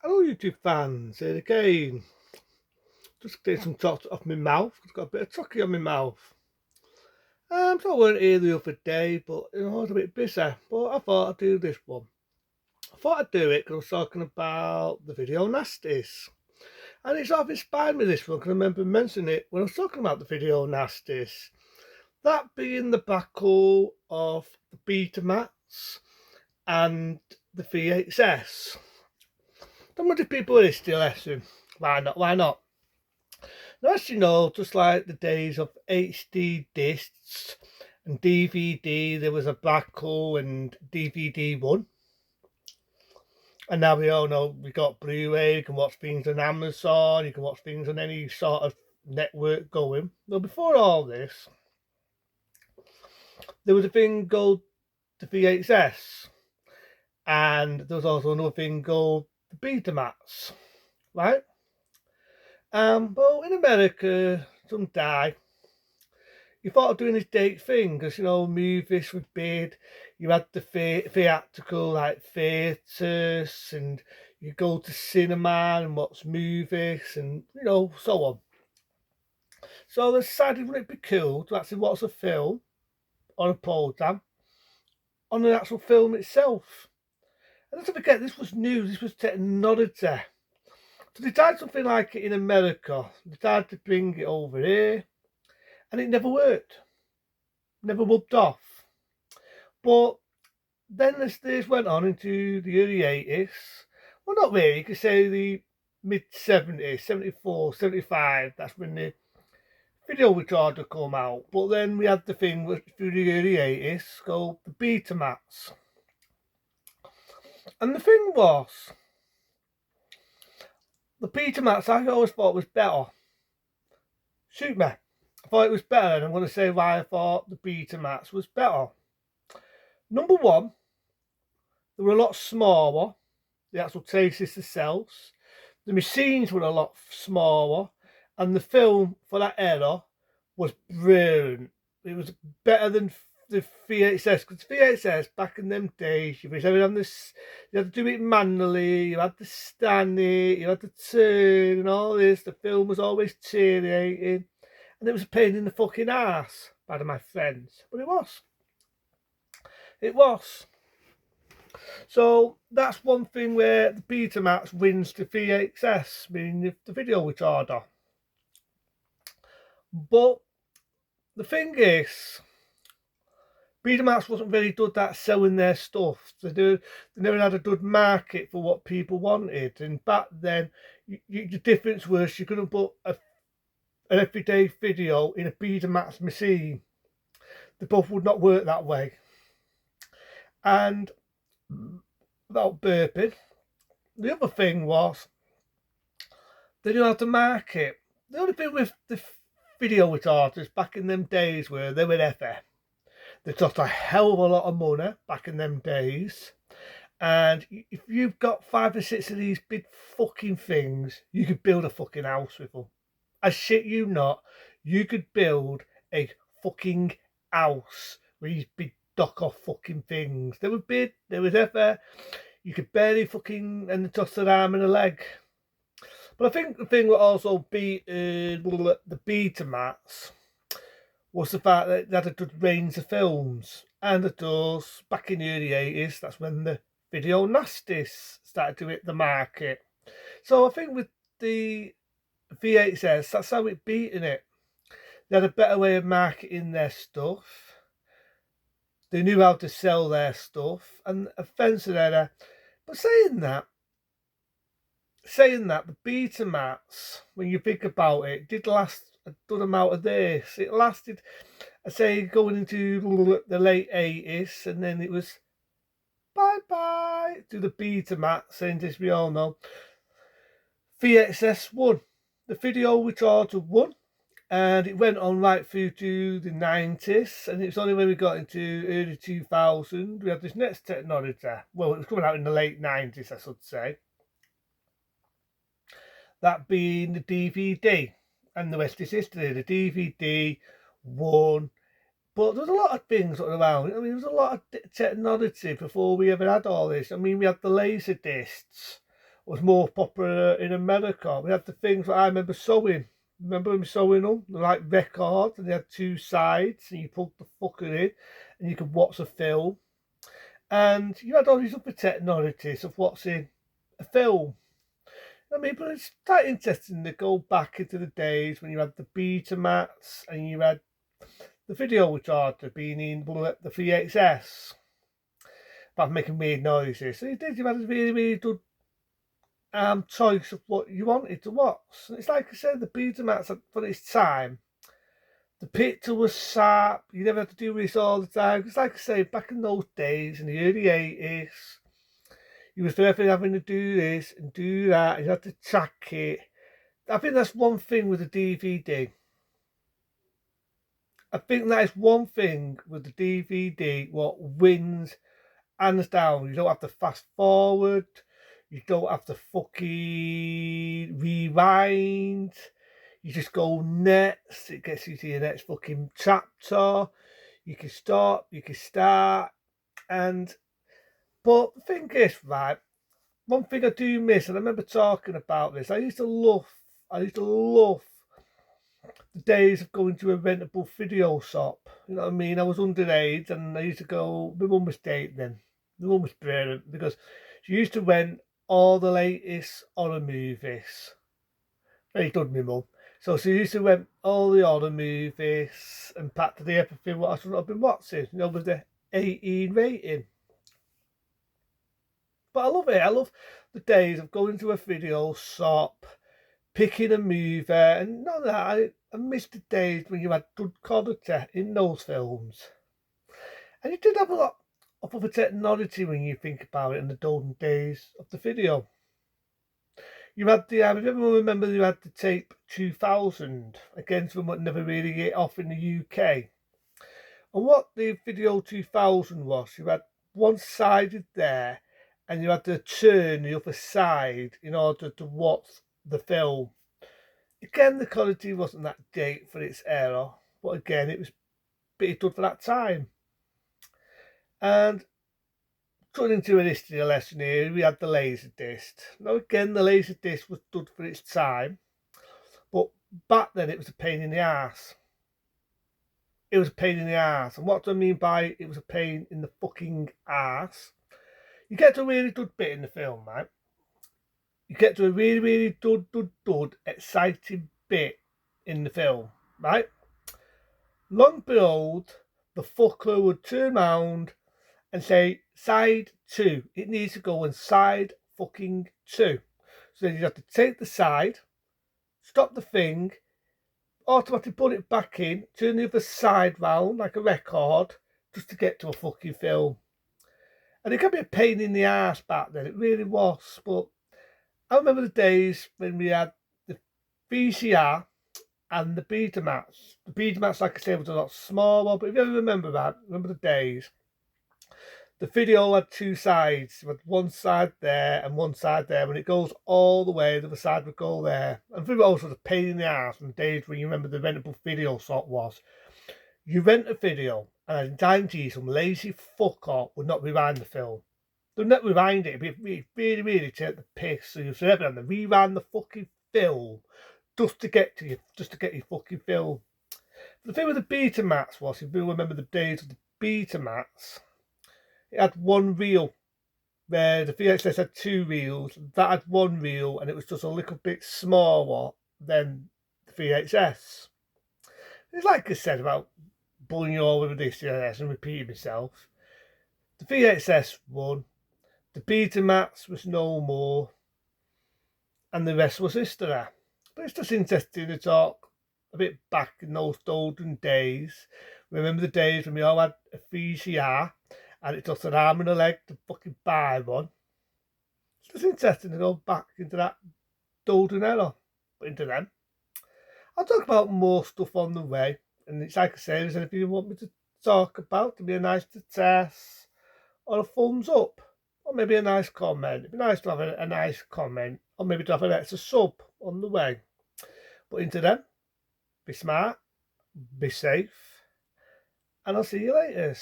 Hello YouTube fans, here again. Just getting some talk off my mouth. I've got a bit of tucky on my mouth. So I weren't here the other day, but I was a bit busy. But I thought I'd do this one. I thought I'd do it because I was talking about the video nasties. And it's sort of inspired me this one because I remember mentioning it when I was talking about the video nasties. That being the battle of the Betamax and the VHS. How many people are still asking? Why not? Why not? Now, as you know, just like the days of HD discs and DVD, there was a battle and DVD won. And now we all know we got Blu-ray, you can watch things on Amazon, you can watch things on any sort of network going. Well, before all this, there was a thing called the VHS, and there was also another thing called the Betamax, right? But in America, some die. You thought of doing this date thing because movies were big. You had the theatrical like theatres, and you go to cinema and watch movies, and so on. So they decided wouldn't it be cool to actually watch a film on a program on an actual film itself. And don't forget, this was new. This was technology. So they tried something like it in America. They tried to bring it over here, and it never worked. Never rubbed off. But then as this went on into the early 80s, well, not really, you could say the mid 70s, 74, 75, that's when the video recorder come out. But then we had the thing through the early 80s called the Betamax. And the thing was, the Betamax I always thought was better. Shoot me. I thought it was better, and I'm going to say why I thought the Betamax was better. Number one, they were a lot smaller, the actual traces themselves. The machines were a lot smaller, and the film for that era was brilliant. It was better than the VHS, because VHS back in them days, you had to do it manually, you had to stand it, you had to turn and all this. The film was always deteriorating, and it was a pain in the fucking ass, pardon my friends, but it was. It was. So that's one thing where the Betamax wins the VHS, meaning the video recorder. But the thing is, Betamax wasn't very good at selling their stuff. They never had a good market for what people wanted. And back then, the difference was you couldn't put an everyday video in a Betamax machine. They both would not work that way. And without burping, the other thing was they didn't have to market. The only thing with the video recorders back in them days were they were FM. They cost a hell of a lot of money back in them days. And if you've got 5 or 6 of these big fucking things, you could build a fucking house with them. I shit you not, you could build a fucking house with these big dock off fucking things. They were big, they were ever. You could barely fucking and toss an arm and a leg. But I think the thing that also beat the Betamax was the fact that they had a good range of films. And of course, back in the early 80s, that's when the video nasties started to hit the market. So I think with the VHS, that's how it beat in it. They had a better way of marketing their stuff. They knew how to sell their stuff, and offensive error. But saying that, the Betamax, when you think about it, did last a good amount of this. It lasted, I say, going into the late 80s, and then it was bye-bye to the Betamax, and as we all know, VHS won. The video recorder won, and it went on right through to the 90s, and it's only when we got into early 2000 we had this next technology. Well, it was coming out in the late 90s, I should say. That being the DVD, and the rest is history. The DVD won, but there's a lot of things around. I mean, there's a lot of technology before we ever had all this. I mean, we had the laser discs, was more popular in America. We had the things that I remember sewing. Remember me sewing them? They're like records, and they had two sides, and you plugged the fucker in, and you could watch a film. And you had all these other technologies of what's in a film. I mean, but it's quite interesting to go back into the days when you had the Betamax and you had the video recorder being in the VHS, about making weird noises. So you had a really, really good choice of what you wanted to watch. And it's like I said, the Betamax for its time, the picture was sharp. You never had to do this all the time. It's like I say, back in those days, in the early 80s, you was forever having to do this and do that. You had to track it. I think that's one thing with the DVD. I think that is one thing with the DVD what wins hands down. You don't have to fast forward. You don't have to fucking rewind. You just go next. It gets you to your next fucking chapter. You can stop. You can start. But the thing is, right, one thing I do miss, and I remember talking about this, I used to love the days of going to a rentable video shop. You know what I mean? I was underage and I used to go, my mum was dating then. My mum was brilliant because she used to rent all the latest horror movies. Very good, my mum. So she used to rent all the horror movies and practically everything what I should have been watching, you know, with the 18 rating. But I love it. I love the days of going to a video shop, picking a movie, and not that I miss the days when you had good quality in those films. And you did have a lot of other technology when you think about it in the golden days of the video. You had the, if everyone remember, you had the tape 2000 against them, what never really hit off in the UK. And what the video 2000 was, you had one sided there, and you had to turn the other side in order to watch the film. Again, the quality wasn't that great for its era, but again, it was pretty good for that time. And going into a history lesson here, we had the Laserdisc. Now, again, the Laserdisc was good for its time, but back then it was a pain in the ass. It was a pain in the ass. And what do I mean by it was a pain in the fucking ass? You get to a really good bit in the film, right? You get to a really, really good, exciting bit in the film, right? Long behold, the fucker would turn round and say, side 2. It needs to go on side fucking 2. So then you have to take the side, stop the thing, automatically put it back in, turn the other side round like a record, just to get to a fucking film. And it can be a pain in the ass back then, it really was. But I remember the days when we had the VCR and the Betamax. The Betamax, like I said, was a lot smaller, but if you ever remember that, remember the days, the video had two sides, with one side there and one side there. When it goes all the way, the other side would go there. And for also the pain in the ass from the days when you remember the rentable video sort was. You rent a video, and in time G, some lazy fucker would not rewind the film. They'd not rewind it. It'd be really, really take the piss. So you've ever had to rewind the fucking film just to get to you, just to get your fucking film. But the thing with the Betamax was, if you remember the days of the Betamax, it had one reel, where the VHS had two reels. That had one reel, and it was just a little bit smaller than the VHS. It's like I said about bullying you all over this and repeating myself. The VHS won, the Betamax was no more, and the rest was history. But it's just interesting to talk a bit back in those golden days. Remember the days when we all had a VCR and it took an arm and a leg to fucking buy one. It's just interesting to go back into that golden era, but into them. I'll talk about more stuff on the way, and it's like I say, if there's anything you want me to talk about, to be a nice to test, or a thumbs up, or maybe a nice comment. It'd be nice to have a nice comment, or maybe to have an extra sub on the way. But into them, be smart, be safe, and I'll see you later.